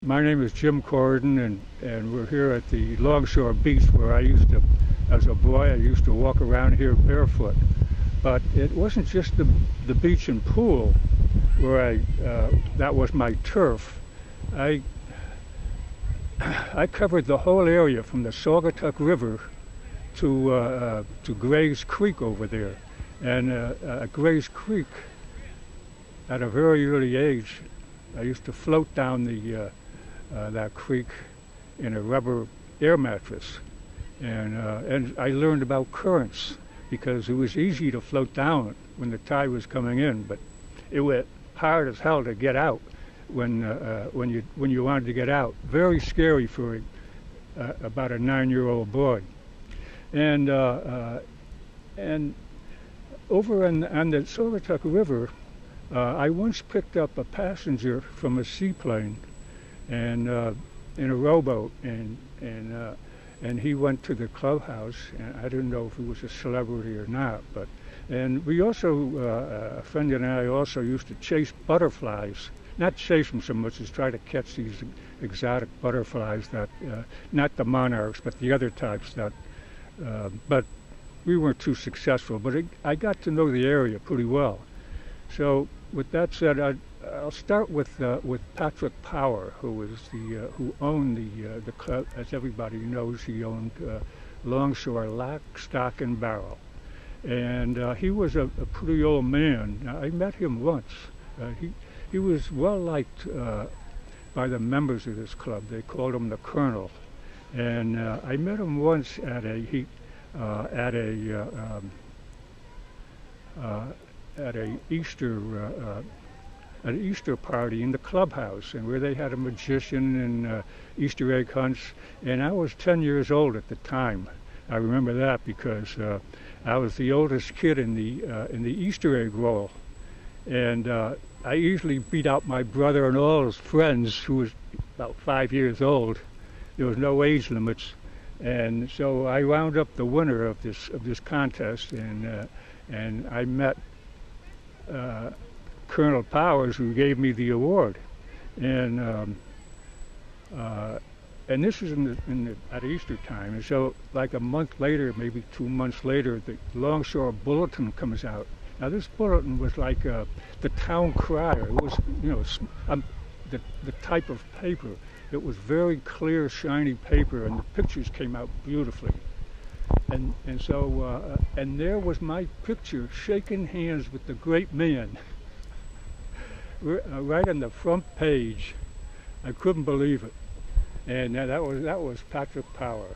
My name is Jim Corridon, and we're here at the Longshore Beach where I used to, as a boy, I used to walk around here barefoot. But it wasn't just the beach and pool where that was my turf. I covered the whole area from the Saugatuck River to Gray's Creek over there. And at Gray's Creek, at a very early age, I used to float down that creek in a rubber air mattress, and I learned about currents because it was easy to float down when the tide was coming in, but it was hard as hell to get out when you wanted to get out. Very scary for about a 9-year-old boy, and over on the Saugatuck River, I once picked up a passenger from a seaplane, and in a rowboat, and he went to the clubhouse, and I didn't know if he was a celebrity or not. And we also, a friend and I also used to chase butterflies, not chase them so much as try to catch these exotic butterflies that, not the monarchs, but the other types that, but we weren't too successful. But I got to know the area pretty well. So with that said, I'll start with Patrick Power, who owned the club. As everybody knows, he owned Longshore Lock, Stock, and Barrel, and he was a pretty old man. I met him once. He was well liked by the members of this club. They called him the Colonel, and I met him once at an Easter party in the clubhouse, and where they had a magician and Easter egg hunts. And I was 10 years old at the time. I remember that because I was the oldest kid in the Easter egg roll, and I easily beat out my brother and all his friends, who was about 5 years old. There was no age limits, and so I wound up the winner of this contest, and I met Colonel Powers, who gave me the award, and this was at Easter time. And so, like a month later, maybe 2 months later, the Longshore Bulletin comes out. Now, this bulletin was like the town crier. It was, the type of paper. It was very clear, shiny paper, and the pictures came out beautifully. And so there was my picture, shaking hands with the great man, right on the front page. I couldn't believe it, and that was Patrick Power.